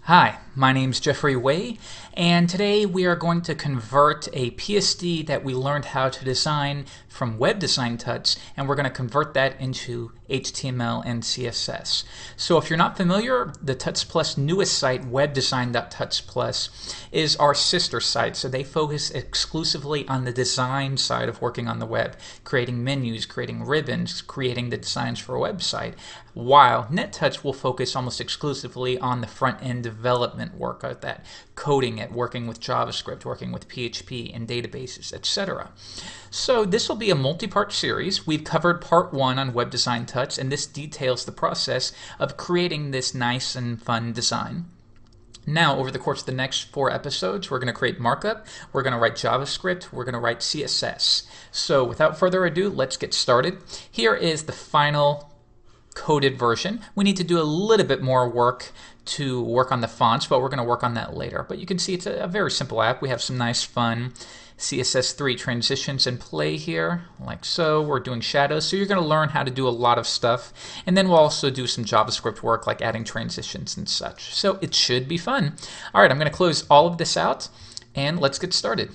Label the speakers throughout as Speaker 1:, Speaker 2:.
Speaker 1: Hi, my name's Jeffrey Way, and today we are going to convert a PSD that we learned how to design from Webdesigntuts, and we're going to convert that into HTML and CSS. So if you're not familiar, the Tuts Plus newest site, Webdesign.Tuts Plus, is our sister site. So they focus exclusively on the design side of working on the web, creating menus, creating ribbons, creating the designs for a website, while NetTouch will focus almost exclusively on the front-end development work of that, coding it, working with JavaScript, working with PHP and databases, etc. So this will be a multi-part series. We've covered part 1 on Webdesigntuts, and this details the process of creating this nice and fun design. Now, over the course of the next 4 episodes, we're going to create Markup, we're going to write JavaScript, we're going to write CSS. So without further ado, let's get started. Here is the final coded version. We need to do a little bit more work to work on the fonts, but we're going to work on that later. But you can see it's a very simple app. We have some nice fun CSS3 transitions in play here, like so. We're doing shadows, so you're going to learn how to do a lot of stuff. And then we'll also do some JavaScript work like adding transitions and such. So it should be fun. All right, I'm going to close all of this out and let's get started.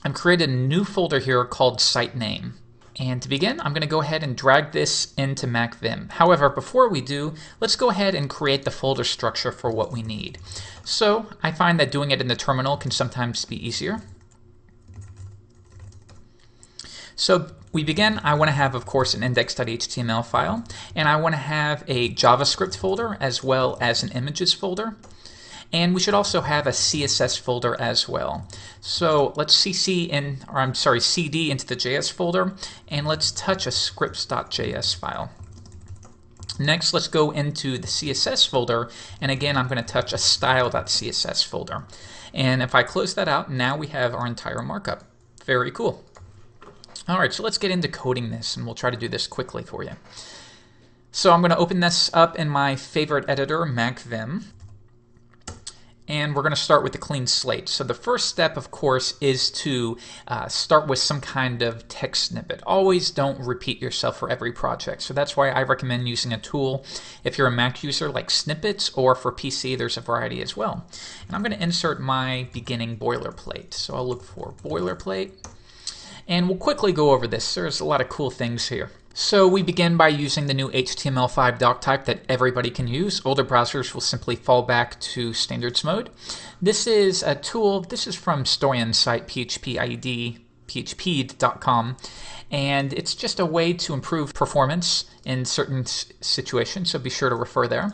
Speaker 1: I've created a new folder here called site name. And to begin, I'm going to go ahead and drag this into MacVim. However, before we do, let's go ahead and create the folder structure for what we need. So I find that doing it in the terminal can sometimes be easier. So we begin, I want to have, of course, an index.html file, and I want to have a JavaScript folder as well as an images folder. And we should also have a CSS folder as well. So let's CD into the JS folder, and let's touch a scripts.js file. Next, let's go into the CSS folder, and again, I'm going to touch a style.css folder. And if I close that out, now we have our entire markup. Very cool. All right, so let's get into coding this, and we'll try to do this quickly for you. So I'm going to open this up in my favorite editor, MacVim. And we're going to start with a clean slate. So the first step, of course, is to start with some kind of text snippet. Always don't repeat yourself for every project. So that's why I recommend using a tool if you're a Mac user like Snippets, or for PC there's a variety as well. And I'm going to insert my beginning boilerplate. So I'll look for boilerplate. And we'll quickly go over this. There's a lot of cool things here. So we begin by using the new HTML5 doc type that everybody can use. Older browsers will simply fall back to standards mode. This is a tool. This is from Stoyan's site, phpid.com. And it's just a way to improve performance in certain situations, so be sure to refer there.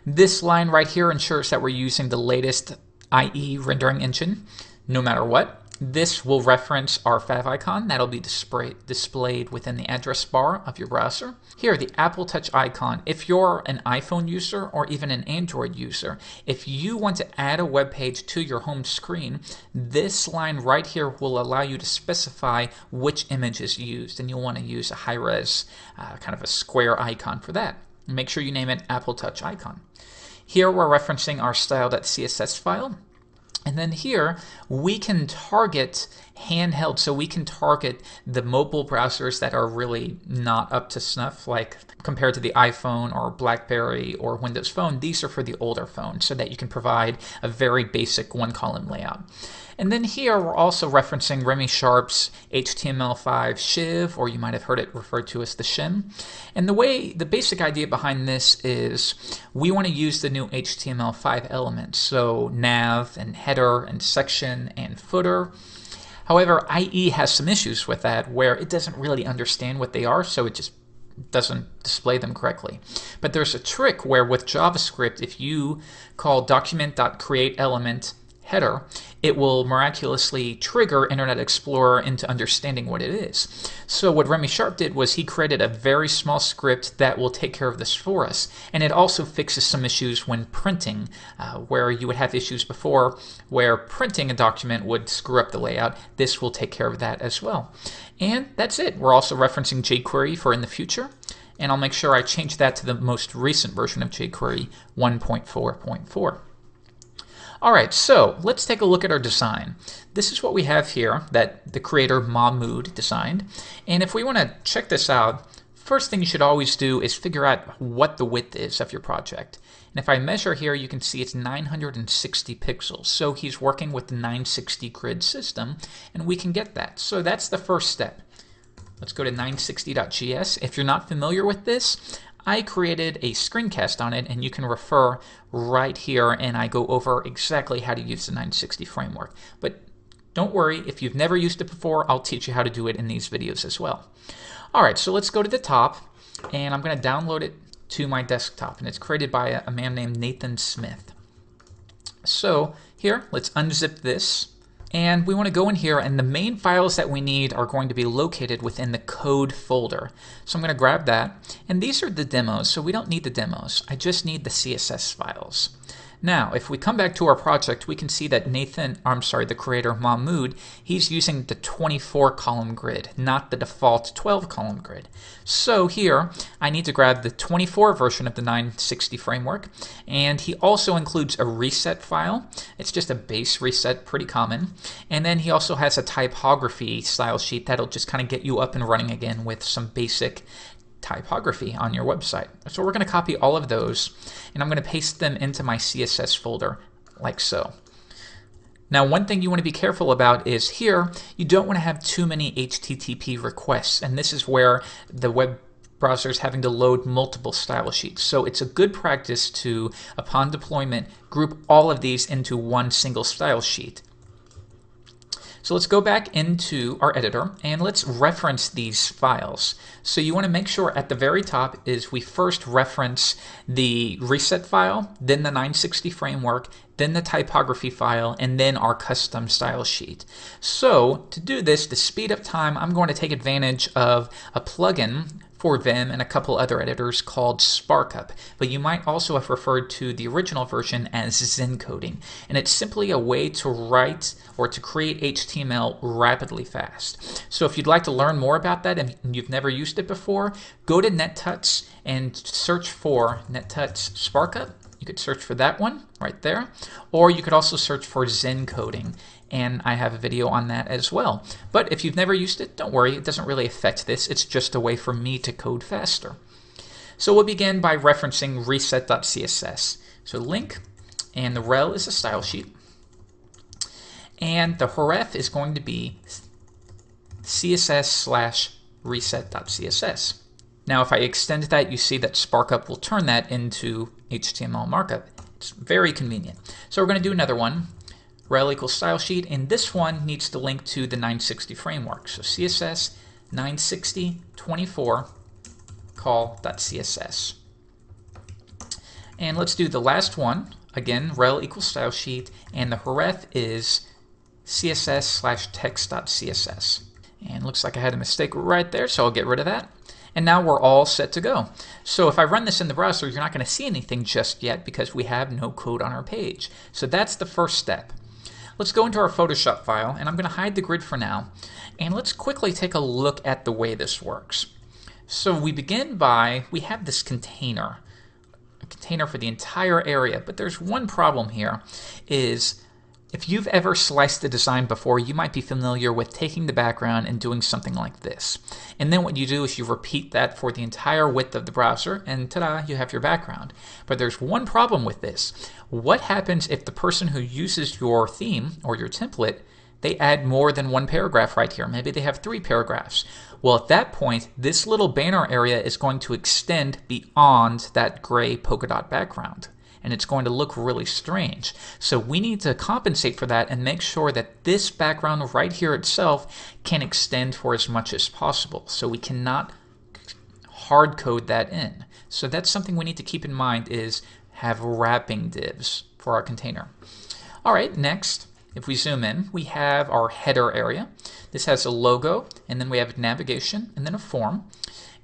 Speaker 1: This line right here ensures that we're using the latest IE rendering engine, no matter what. This will reference our favicon. That'll be displayed within the address bar of your browser. Here, the Apple Touch icon. If you're an iPhone user or even an Android user, if you want to add a web page to your home screen, this line right here will allow you to specify which image is used, and you'll want to use a high-res kind of a square icon for that. Make sure you name it Apple Touch icon. Here we're referencing our style.css file. And then here, we can target handheld, so we can target the mobile browsers that are really not up to snuff, like compared to the iPhone or BlackBerry or Windows Phone. These are for the older phones, so that you can provide a very basic one-column layout. And then here, we're also referencing Remy Sharp's HTML5 shiv, or you might have heard it referred to as the shim. And the basic idea behind this is we want to use the new HTML5 elements, so nav and header and section and footer. However, IE has some issues with that where it doesn't really understand what they are, so it just doesn't display them correctly. But there's a trick where with JavaScript, if you call document.createElement header, it will miraculously trigger Internet Explorer into understanding what it is. So what Remy Sharp did was he created a very small script that will take care of this for us. And it also fixes some issues when printing, where you would have issues before where printing a document would screw up the layout. This will take care of that as well. And that's it. We're also referencing jQuery for in the future. And I'll make sure I change that to the most recent version of jQuery 1.4.4. All right, so let's take a look at our design. This is what we have here that the creator Mahmood designed. And if we want to check this out First thing you should always do is figure out what the width is of your project. And if I measure here, you can see it's 960 pixels. So he's working with the 960 grid system, and we can get that. So that's the first step. Let's go to 960.js. If you're not familiar with this, I created a screencast on it, and you can refer right here, and I go over exactly how to use the 960 framework. But don't worry, if you've never used it before, I'll teach you how to do it in these videos as well. All right, so let's go to the top, and I'm going to download it to my desktop, and it's created by a man named Nathan Smith. So here, let's unzip this, and we want to go in here, and the main files that we need are going to be located within the code folder. So I'm going to grab that, and these are the demos, so we don't need the demos. I just need the CSS files. Now, if we come back to our project, we can see that the creator, Mahmoud, he's using the 24-column grid, not the default 12-column grid. So here, I need to grab the 24 version of the 960 framework, and he also includes a reset file. It's just a base reset, pretty common. And then he also has a typography style sheet that'll just kind of get you up and running again with some basic typography on your website. So we're going to copy all of those, and I'm going to paste them into my CSS folder like so. Now, one thing you want to be careful about is here, you don't want to have too many HTTP requests, and this is where the web browser is having to load multiple style sheets. So it's a good practice to, upon deployment, group all of these into one single style sheet. So let's go back into our editor and let's reference these files. So you want to make sure at the very top is we first reference the reset file, then the 960 framework, then the typography file, and then our custom style sheet. So to do this, to speed up time, I'm going to take advantage of a plugin for Vim and a couple other editors called Markup, but you might also have referred to the original version as Zencoding, and it's simply a way to write or to create HTML rapidly fast. So if you'd like to learn more about that and you've never used it before, go to Tuts and search for Tuts Markup. You could search for that one right there, or you could also search for Zencoding, and I have a video on that as well. But if you've never used it, don't worry, it doesn't really affect this. It's just a way for me to code faster. So we'll begin by referencing reset.css. So link, and the rel is a style sheet, and the href is going to be css/reset.css. Now if I extend that, you see that Markup will turn that into HTML markup. It's very convenient. So we're going to do another one. Rel equals style sheet, and this one needs to link to the 960 framework. So CSS 960 24 call.css. And let's do the last one. Again, rel equals style sheet, and the href is css/text.css. And looks like I had a mistake right there, so I'll get rid of that. And now we're all set to go. So if I run this in the browser, you're not going to see anything just yet because we have no code on our page. So that's the first step. Let's go into our Photoshop file, and I'm going to hide the grid for now. And let's quickly take a look at the way this works. So we begin by, we have this container, a container for the entire area. But there's one problem here is, if you've ever sliced a design before, you might be familiar with taking the background and doing something like this. And then what you do is you repeat that for the entire width of the browser, and ta-da, you have your background. But there's one problem with this. What happens if the person who uses your theme or your template, they add more than one paragraph right here? Maybe they have 3 paragraphs. Well, at that point, this little banner area is going to extend beyond that gray polka dot background, and it's going to look really strange. So we need to compensate for that and make sure that this background right here itself can extend for as much as possible. So we cannot hard code that in. So that's something we need to keep in mind, is have wrapping divs for our container. All right, next, if we zoom in, we have our header area. This has a logo, and then we have navigation, and then a form.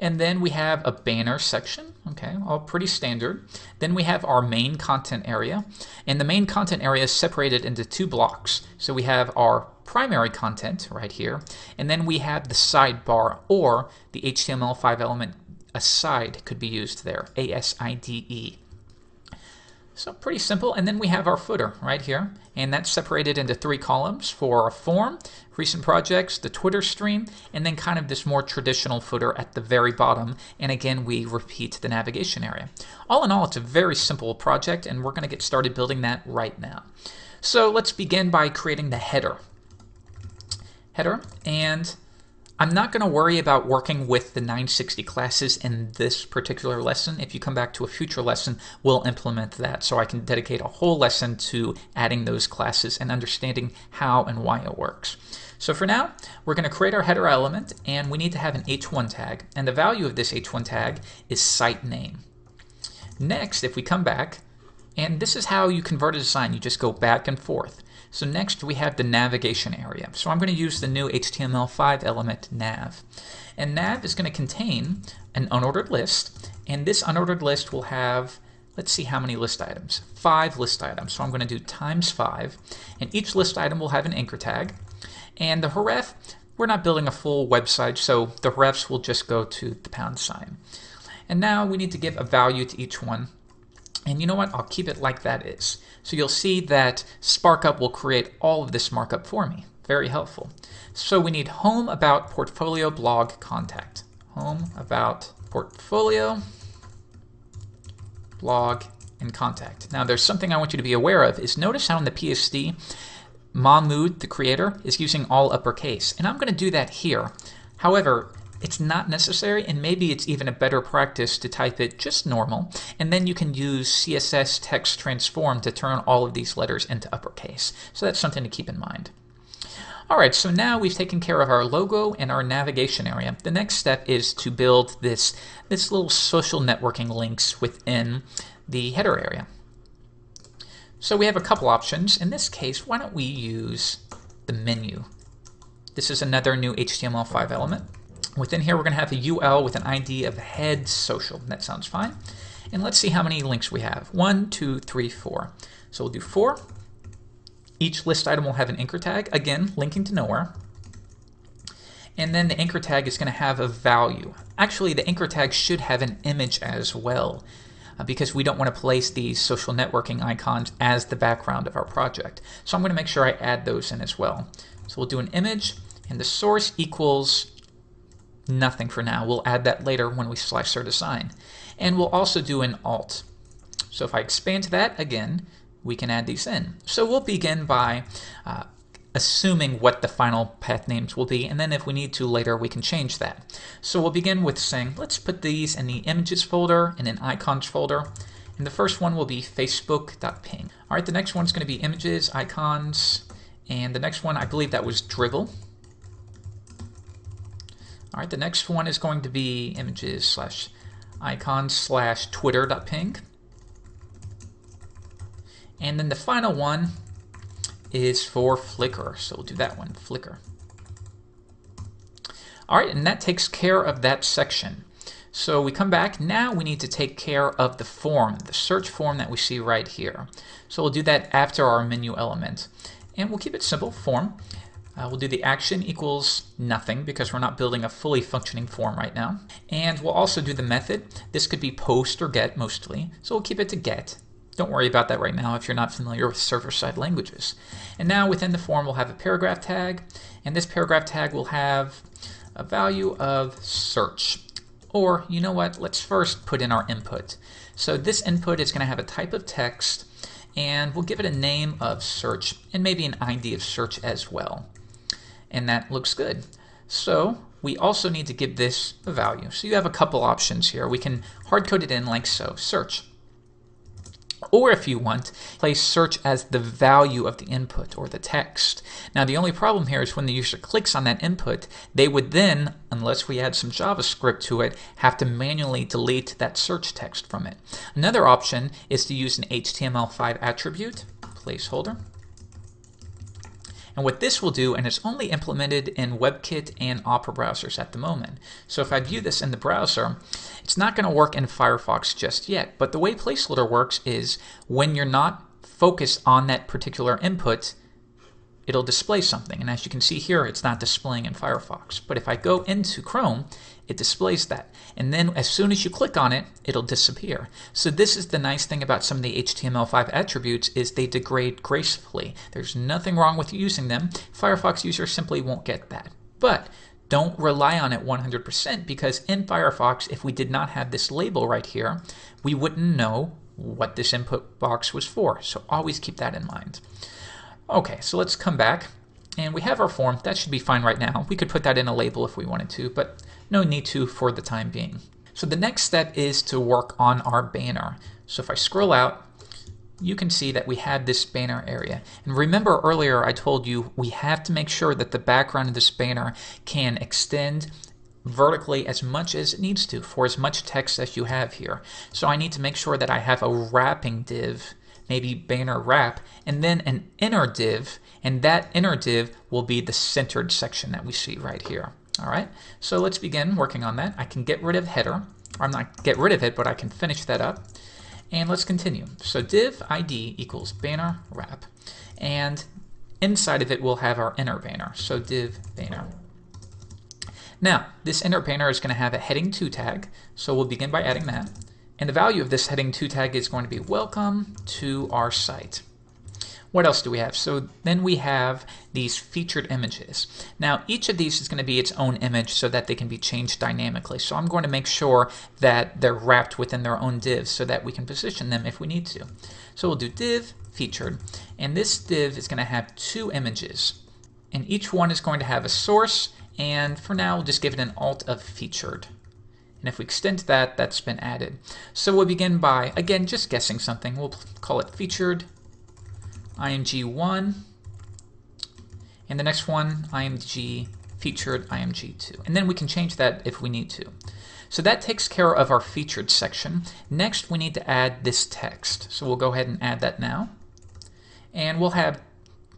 Speaker 1: And then we have a banner section, okay, all pretty standard. Then we have our main content area, and the main content area is separated into 2 blocks. So we have our primary content right here, and then we have the sidebar, or the HTML5 element aside could be used there, ASIDE. So pretty simple. And then we have our footer right here, and that's separated into 3 columns for our form, recent projects, the Twitter stream, and then kind of this more traditional footer at the very bottom. And again, we repeat the navigation area. All in all, it's a very simple project, and we're going to get started building that right now. So let's begin by creating the header. And I'm not going to worry about working with the 960 classes in this particular lesson. If you come back to a future lesson, we'll implement that, so I can dedicate a whole lesson to adding those classes and understanding how and why it works. So for now, we're going to create our header element, and we need to have an h1 tag, and the value of this h1 tag is site name. Next, if we come back, and this is how you convert a design, you just go back and forth. So next we have the navigation area. So I'm going to use the new HTML5 element nav. And nav is going to contain an unordered list, and this unordered list will have, let's see how many list items, 5 list items. So I'm going to do times 5, and each list item will have an anchor tag. And the href, we're not building a full website, so the hrefs will just go to the £. And now we need to give a value to each one. And you know what? I'll keep it like that is. So you'll see that Markup will create all of this markup for me. Very helpful. So we need home, about, portfolio, blog, contact. Home, about, portfolio, blog, and contact. Now there's something I want you to be aware of is notice how in the PSD, Mahmoud, the creator, is using all uppercase. And I'm going to do that here. However, it's not necessary, and maybe it's even a better practice to type it just normal, and then you can use CSS text transform to turn all of these letters into uppercase. So that's something to keep in mind. Alright, so now we've taken care of our logo and our navigation area. The next step is to build this little social networking links within the header area. So we have a couple options. In this case, why don't we use the menu? This is another new HTML5 element. Within here, we're going to have a UL with an ID of head social. That sounds fine. And let's see how many links we have. 1, 2, 3, 4. So we'll do 4. Each list item will have an anchor tag, again, linking to nowhere. And then the anchor tag is going to have a value. Actually, the anchor tag should have an image as well, because we don't want to place these social networking icons as the background of our project. So I'm going to make sure I add those in as well. So we'll do an image, and the source equals nothing for now. We'll add that later when we slice our design. And we'll also do an alt. So if I expand to that, again, we can add these in. So we'll begin by assuming what the final path names will be, and then if we need to later, we can change that. So we'll begin with saying, let's put these in the images folder and an icons folder. And the first one will be facebook.ping. All right, the next one's going to be images, icons, and the next one, I believe that was drivel. All right, the next one is going to be images / icons / twitter.ping. And then the final one is for Flickr. So we'll do that one, Flickr. All right, and that takes care of that section. So we come back. Now we need to take care of the form, the search form that we see right here. So we'll do that after our menu element. And we'll keep it simple, form. We'll do the action equals nothing because we're not building a fully functioning form right now. And we'll also do the method. This could be post or get mostly, so we'll keep it to get. Don't worry about that right now if you're not familiar with server-side languages. And now within the form we'll have a paragraph tag, and this paragraph tag will have a value of search. Or, you know what, let's first put in our input. So this input is going to have a type of text, and we'll give it a name of search and maybe an ID of search as well. And that looks good. So we also need to give this a value. So you have a couple options here. We can hard code it in like so, search. Or if you want, place search as the value of the input or the text. Now the only problem here is when the user clicks on that input, they would then, unless we add some JavaScript to it, have to manually delete that search text from it. Another option is to use an HTML5 attribute, placeholder. And what this will do, and it's only implemented in WebKit and Opera browsers at the moment. So if I view this in the browser, it's not going to work in Firefox just yet. But the way placeholder works is when you're not focused on that particular input, it'll display something. And as you can see here, it's not displaying in Firefox. But if I go into Chrome, it displays that. And then as soon as you click on it, it'll disappear. So this is the nice thing about some of the HTML5 attributes is they degrade gracefully. There's nothing wrong with using them. Firefox users simply won't get that. But don't rely on it 100% because in Firefox, if we did not have this label right here, we wouldn't know what this input box was for. So always keep that in mind. Okay, so let's come back. And we have our form. That should be fine right now. We could put that in a label if we wanted to, but no need to for the time being. So the next step is to work on our banner. So if I scroll out, you can see that we have this banner area. And remember earlier I told you we have to make sure that the background of this banner can extend vertically as much as it needs to for as much text as you have here. So I need to make sure that I have a wrapping div, maybe banner wrap, and then an inner div, and that inner div will be the centered section that we see right here. All right, so let's begin working on that. I can get rid of header, or I'm not get rid of it, but I can finish that up. And let's continue. So div ID equals banner wrap, and inside of it we'll have our inner banner. So div banner. Now this inner banner is going to have a heading 2 tag, so we'll begin by adding that. And the value of this heading 2 tag is going to be welcome to our site. What else do we have? So then we have these featured images. Now each of these is going to be its own image so that they can be changed dynamically. So I'm going to make sure that they're wrapped within their own divs so that we can position them if we need to. So we'll do div featured, and this div is going to have 2 images. And each one is going to have a source, and for now we'll just give it an alt of featured. And if we extend that, that's been added. So we'll begin by, again, just guessing something. We'll call it featured img1, and the next one img featured img2. And then we can change that if we need to. So that takes care of our featured section. Next, we need to add this text. So we'll go ahead and add that now. And we'll have,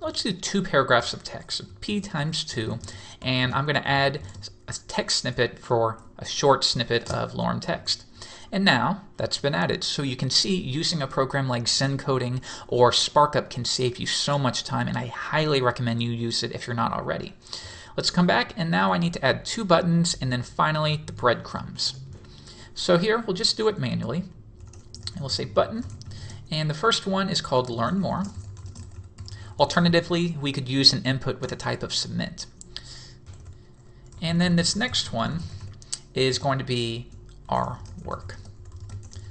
Speaker 1: let's do 2 paragraphs of text, so p times 2. And I'm going to add a text snippet for a short snippet of lorem text. And now that's been added. So you can see using a program like Zencoding or SparkUp can save you so much time, and I highly recommend you use it if you're not already. Let's come back, and now I need to add 2 buttons and then finally the breadcrumbs. So here we'll just do it manually. And we'll say button, and the first one is called Learn More. Alternatively, we could use an input with a type of submit. And then this next one is going to be our work.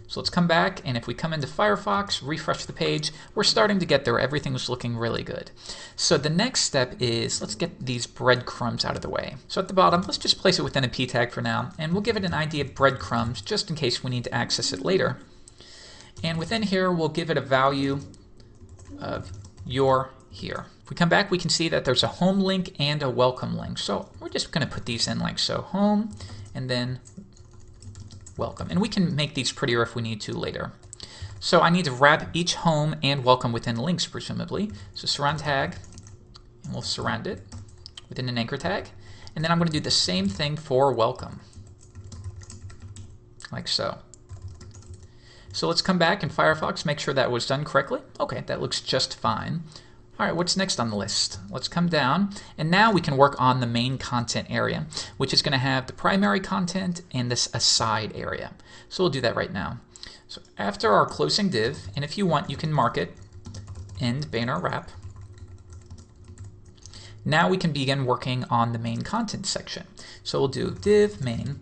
Speaker 1: So let's come back, and if we come into Firefox, refresh the page, we're starting to get there. Everything's looking really good. So the next step is, let's get these breadcrumbs out of the way. So at the bottom, let's just place it within a p tag for now, and we'll give it an ID of breadcrumbs just in case we need to access it later. And within here, we'll give it a value of your here. If we come back, we can see that there's a home link and a welcome link. So we're just going to put these in like so, home, and then welcome. And we can make these prettier if we need to later. So I need to wrap each home and welcome within links, presumably. So surround tag, and we'll surround it within an anchor tag. And then I'm going to do the same thing for welcome, like so. So let's come back in Firefox, make sure that was done correctly. Okay, that looks just fine. All right, what's next on the list? Let's come down, and now we can work on the main content area, which is going to have the primary content and this aside area. So we'll do that right now. So after our closing div, and if you want, you can mark it end banner wrap. Now we can begin working on the main content section. So we'll do div main,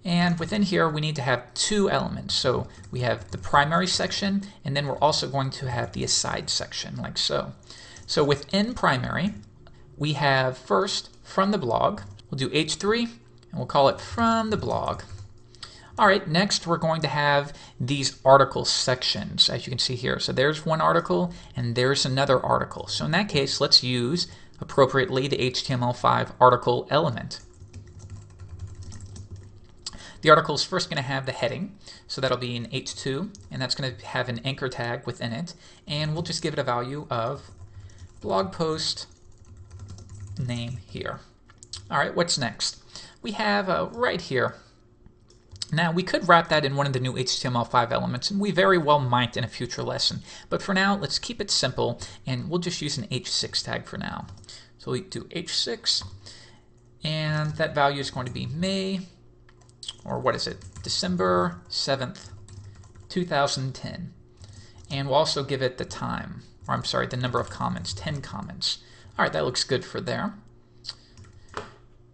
Speaker 1: and within here we need to have 2 elements. So we have the primary section, and then we're also going to have the aside section, like so. So within primary, we have first from the blog. We'll do h3, and we'll call it from the blog. All right, next we're going to have these article sections, as you can see here. So there's one article, and there's another article. So in that case, let's use appropriately the HTML5 article element. The article is first going to have the heading, so that'll be in h2, and that's going to have an anchor tag within it, and we'll just give it a value of blog post name here. All right, what's next? We have right here Now we could wrap that in one of the new HTML5 elements, and we very well might in a future lesson. But for now, let's keep it simple, and we'll just use an H6 tag for now. So we do H6, and that value is going to be May, or what is it, December 7th, 2010. And we'll also give it the time, or I'm sorry, the number of comments, 10 comments. All right, that looks good for there.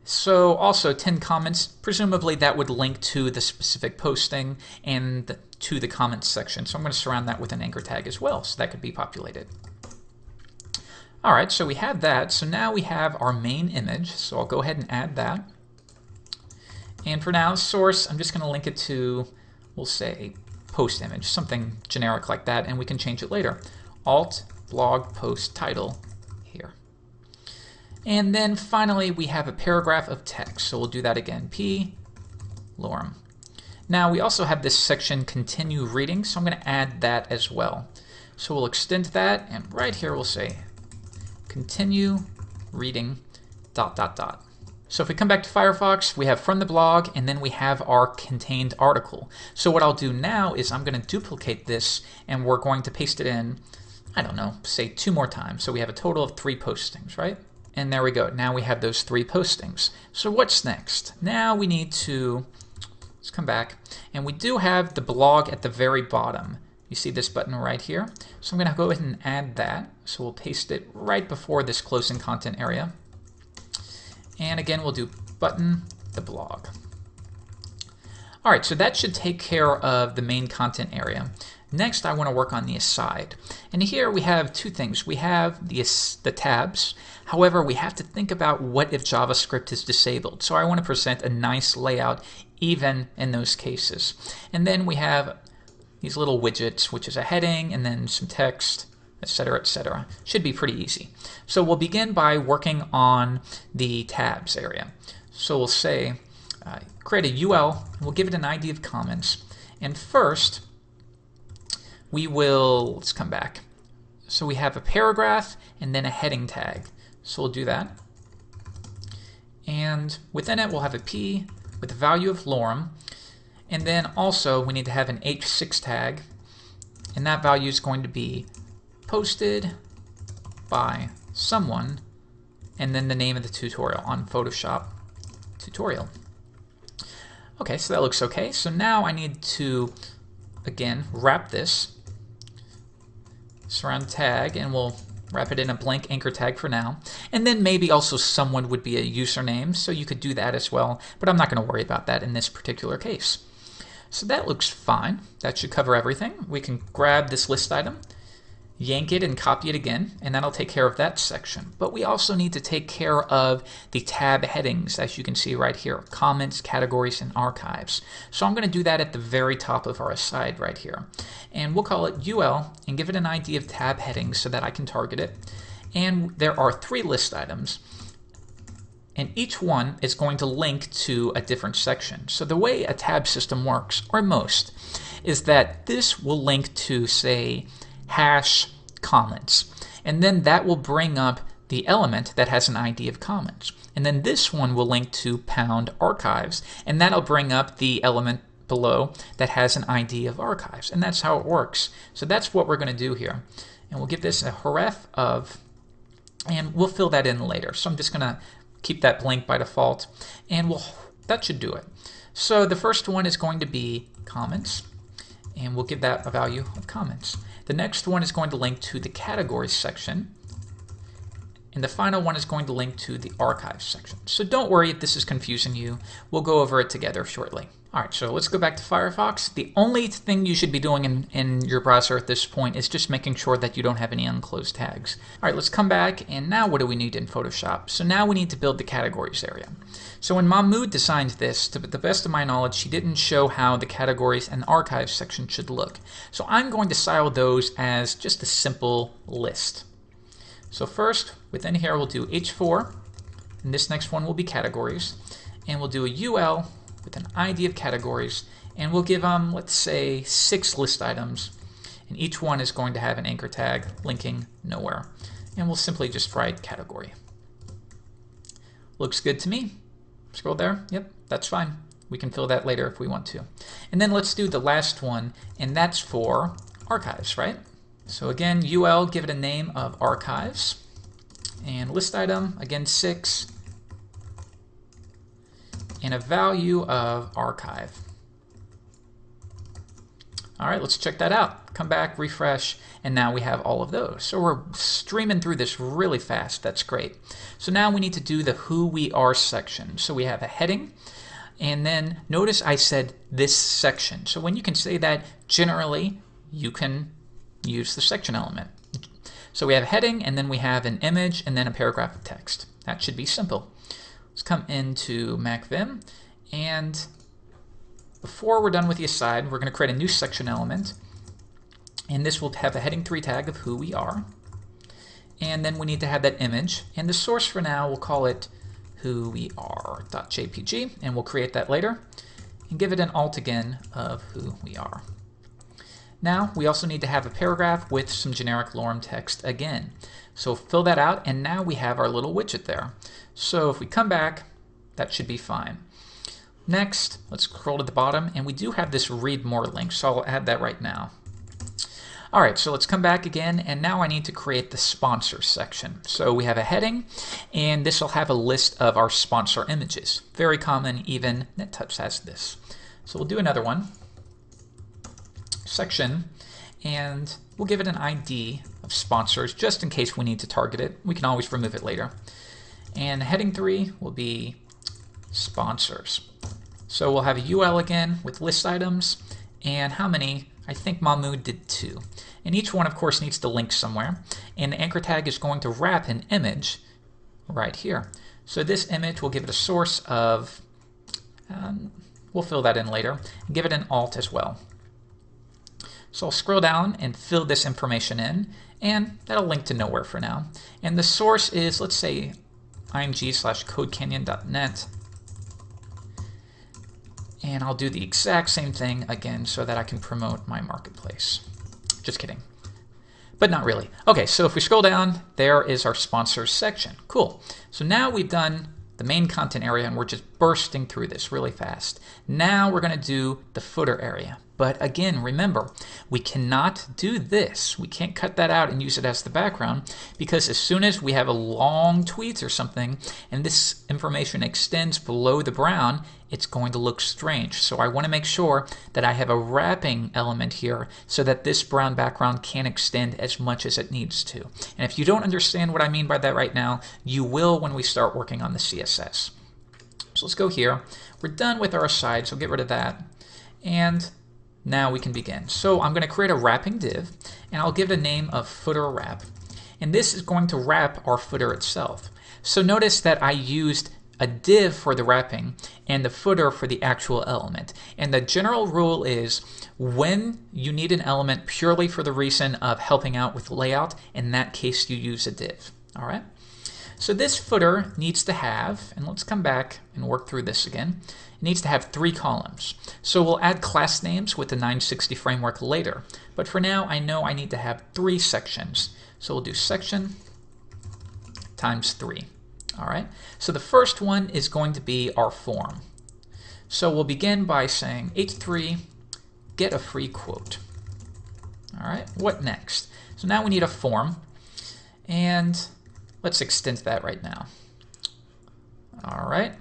Speaker 1: So also 10 comments, presumably that would link to the specific posting and to the comments section. So I'm going to surround that with an anchor tag as well, so that could be populated. All right, so we have that. So now we have our main image. So I'll go ahead and add that. And for now, source, I'm just going to link it to, we'll say, post image, something generic like that, and we can change it later. Alt blog post title here. And then finally, we have a paragraph of text. So we'll do that again, P lorem. Now we also have this section continue reading, so I'm going to add that as well. So we'll extend that, and right here we'll say continue reading ... So if we come back to Firefox, we have from the blog, and then we have our contained article. So what I'll do now is I'm going to duplicate this, and we're going to paste it in, I don't know, say 2 more times. So we have a total of 3 postings, right? And there we go. Now we have those 3 postings. So what's next? Now we need to, let's come back, and we do have the blog at the very bottom. You see this button right here? So I'm going to go ahead and add that. So we'll paste it right before this closing content area. And again, we'll do button, the blog. All right, so that should take care of the main content area. Next, I want to work on the aside. And here we have 2 things. We have the tabs. However, we have to think about what if JavaScript is disabled. So I want to present a nice layout even in those cases. And then we have these little widgets, which is a heading and then some text, etc., etc. Should be pretty easy. So we'll begin by working on the tabs area. So we'll say create a UL, and we'll give it an ID of comments. And first, we will, let's come back. So we have a paragraph and then a heading tag. So we'll do that. And within it, we'll have a P with the value of lorem. And then also, we need to have an H6 tag. And that value is going to be posted by someone, and then the name of the tutorial on Photoshop tutorial. Okay, so that looks okay. So now I need to, again, wrap this, surround tag, and we'll wrap it in a blank anchor tag for now. And then maybe also someone would be a username, so you could do that as well, but I'm not going to worry about that in this particular case. So that looks fine. That should cover everything. We can grab this list item, yank it and copy it again, and that'll take care of that section. But we also need to take care of the tab headings, as you can see right here, comments, categories, and archives. So I'm going to do that at the very top of our aside right here. And we'll call it UL and give it an ID of tab headings so that I can target it. And there are 3 list items, and each one is going to link to a different section. So the way a tab system works, or most, is that this will link to, say, hash comments, and then that will bring up the element that has an ID of comments, and then this one will link to pound archives, and that'll bring up the element below that has an ID of archives, and that's how it works. So that's what we're going to do here, and we'll give this a href of, and we'll fill that in later. So I'm just going to keep that blank by default, and that should do it. So the first one is going to be comments, and we'll give that a value of comments. The next one is going to link to the categories section, and the final one is going to link to the archives section. So don't worry if this is confusing you. We'll go over it together shortly. All right, so let's go back to Firefox. The only thing you should be doing in your browser at this point is just making sure that you don't have any unclosed tags. All right, let's come back, and now what do we need in Photoshop? So now we need to build the categories area. So when Mahmoud designed this, to the best of my knowledge, she didn't show how the categories and archives section should look. So I'm going to style those as just a simple list. So first, within here, we'll do H4, and this next one will be categories, and we'll do a UL with an ID of categories, and we'll give them, let's say, 6 list items, and each one is going to have an anchor tag linking nowhere. And we'll simply just write category. Looks good to me. Scroll there. Yep, that's fine. We can fill that later if we want to. And then let's do the last one, and that's for archives, right? So again, UL, give it a name of archives. And list item, again 6. And a value of archive. All right, let's check that out. Come back, refresh, and now we have all of those. So we're streaming through this really fast. That's great. So now we need to do the who we are section. So we have a heading, and then notice I said this section. So when you can say that, generally you can use the section element. So we have a heading, and then we have an image, and then a paragraph of text. That should be simple. Let's come into MacVim, and before we're done with the aside, we're going to create a new section element, and this will have a heading 3 tag of who we are, and then we need to have that image, and the source for now we'll call it whoweare.jpg, and we'll create that later and give it an alt again of who we are. Now we also need to have a paragraph with some generic lorem text again. So fill that out, and now we have our little widget there. So if we come back, that should be fine. Next, let's scroll to the bottom, and we do have this read more link, so I'll add that right now. All right, so let's come back again, and now I need to create the sponsor section. So we have a heading, and this will have a list of our sponsor images. Very common, even Tuts has this. So we'll do another one. Section, and we'll give it an ID of sponsors just in case we need to target it. We can always remove it later. And heading 3 will be sponsors. So we'll have a UL again with list items, and how many? I think Mahmoud did 2. And each one, of course, needs to link somewhere. And the anchor tag is going to wrap an image right here. So this image, we'll give it a source of, we'll fill that in later, and give it an alt as well. So I'll scroll down and fill this information in, and that'll link to nowhere for now. And the source is, let's say, img/codecanyon.net. And I'll do the exact same thing again so that I can promote my marketplace. Just kidding. But not really. Okay, so if we scroll down, there is our sponsors section. Cool. So now we've done the main content area, and we're just bursting through this really fast. Now we're going to do the footer area. But again, remember, we cannot do this. We can't cut that out and use it as the background, because as soon as we have a long tweet or something and this information extends below the brown, it's going to look strange. So I want to make sure that I have a wrapping element here so that this brown background can extend as much as it needs to. And if you don't understand what I mean by that right now, you will when we start working on the CSS. So let's go here. We're done with our aside, so get rid of that. And now we can begin. So I'm going to create a wrapping div, and I'll give it a name of footer wrap. And this is going to wrap our footer itself. So notice that I used a div for the wrapping and the footer for the actual element. And the general rule is when you need an element purely for the reason of helping out with layout, in that case you use a div. All right. So this footer needs to have, and let's come back and work through this again, it needs to have 3 columns. So we'll add class names with the 960 framework later. But for now, I know I need to have 3 sections. So we'll do section times 3. All right. So the first one is going to be our form. So we'll begin by saying h3 get a free quote. All right. What next? So now we need a form, and let's extend that right now. All right.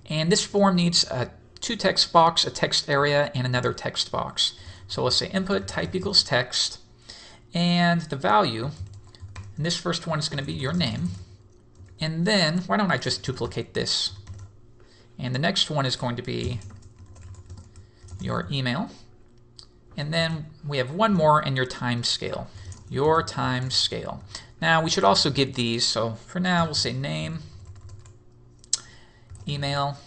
Speaker 1: And this form needs a 2 text box, a text area, and another text box. So let's say input type equals text, and the value, and this first one is going to be your name. And then, why don't I just duplicate this? And the next one is going to be your email. And then we have one more, and your time scale. Your time scale. Now we should also give these, so for now we'll say name, email,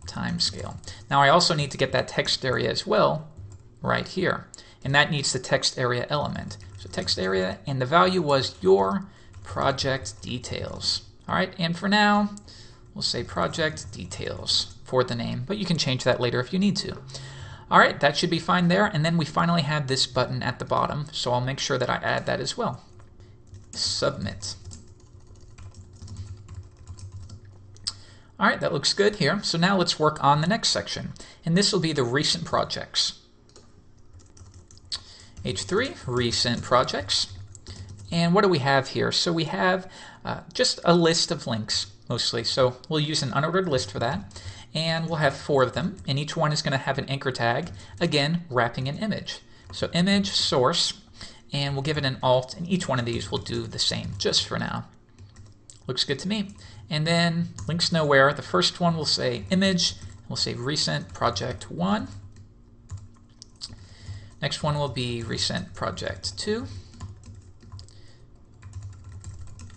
Speaker 1: time scale. Now I also need to get that text area as well right here, and that needs the text area element. So text area, and the value was your project details. All right, and for now we'll say project details for the name, but you can change that later if you need to. All right, that should be fine there, and then we finally have this button at the bottom, so I'll make sure that I add that as well. Submit. All right, that looks good here. So now let's work on the next section. And this will be the recent projects. H3, recent projects. And what do we have here? So we have just a list of links mostly. So we'll use an unordered list for that. And we'll have 4 of them. And each one is going to have an anchor tag, again, wrapping an image. So image, source, and we'll give it an alt. And each one of these will do the same just for now. Looks good to me. And then links nowhere. The first one will say image. We'll say recent project 1. Next one will be recent project 2.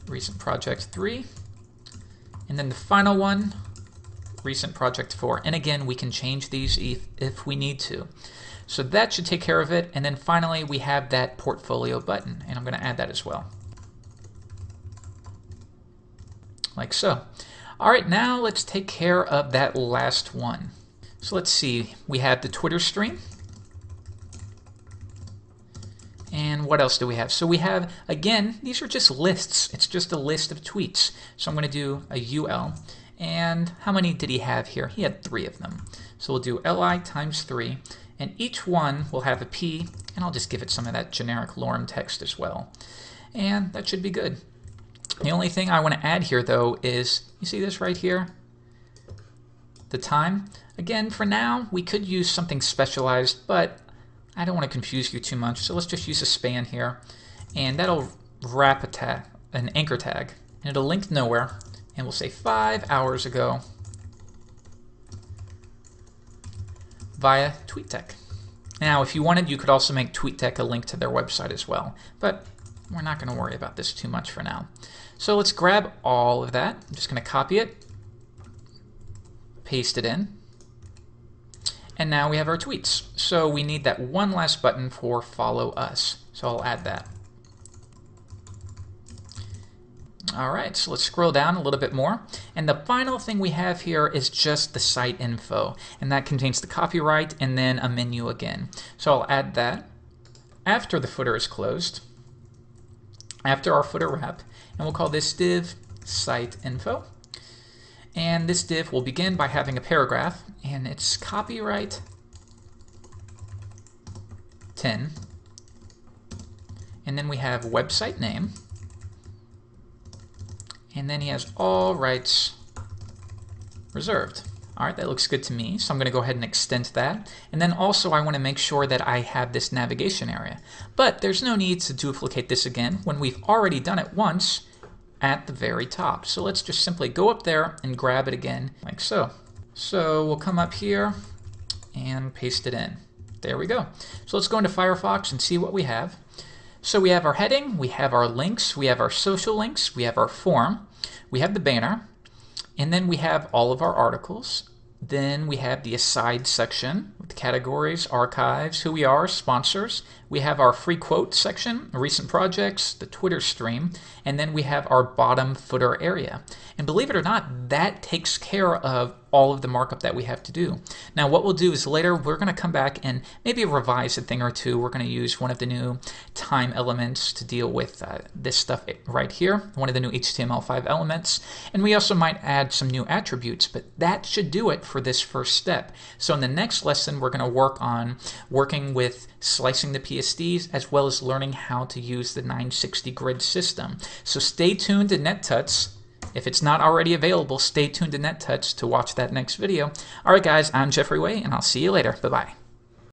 Speaker 1: Recent project 3. And then the final one, recent project 4. And again, we can change these if we need to. So that should take care of it. And then finally, we have that portfolio button. And I'm going to add that as well. Like so. All right, now let's take care of that last one. So let's see. We have the Twitter stream. And what else do we have? So we have, again, these are just lists. It's just a list of tweets. So I'm going to do a UL. And how many did he have here? He had 3 of them. So we'll do li times 3. And each one will have a p. And I'll just give it some of that generic lorem text as well. And that should be good. The only thing I want to add here, though, is, you see this right here? The time. Again, for now, we could use something specialized, but I don't want to confuse you too much, so let's just use a span here. And that'll wrap a tag, an anchor tag. And it'll link nowhere. And we'll say 5 hours ago via TweetDeck. Now, if you wanted, you could also make TweetDeck a link to their website as well. But we're not going to worry about this too much for now. So let's grab all of that. I'm just going to copy it, paste it in. And now we have our tweets. So we need that one last button for follow us. So I'll add that. All right, so let's scroll down a little bit more. And the final thing we have here is just the site info. And that contains the copyright and then a menu again. So I'll add that after the footer is closed, after our footer wrap. And we'll call this div site info. And this div will begin by having a paragraph, and it's copyright 10. And then we have website name. And then he has all rights reserved. All right, that looks good to me. So I'm going to go ahead and extend that. And then also I want to make sure that I have this navigation area. But there's no need to duplicate this again when we've already done it once at the very top. So let's just simply go up there and grab it again like so. So we'll come up here and paste it in. There we go. So let's go into Firefox and see what we have. So we have our heading, we have our links, we have our social links, we have our form, we have the banner, and then we have all of our articles. Then we have the aside section with categories, archives, who we are, sponsors. We have our free quote section, recent projects, the Twitter stream, and then we have our bottom footer area. And believe it or not, that takes care of all of the markup that we have to do. Now what we'll do is later we're going to come back and maybe revise a thing or two. We're going to use one of the new time elements to deal with this stuff right here, one of the new HTML5 elements. And we also might add some new attributes, but that should do it for this first step. So in the next lesson, we're going to work on working with slicing the PSDs as well as learning how to use the 960 grid system. So stay tuned to NetTuts. If it's not already available, stay tuned to NetTuts to watch that next video. All right, guys, I'm Jeffrey Way, and I'll see you later. Bye-bye.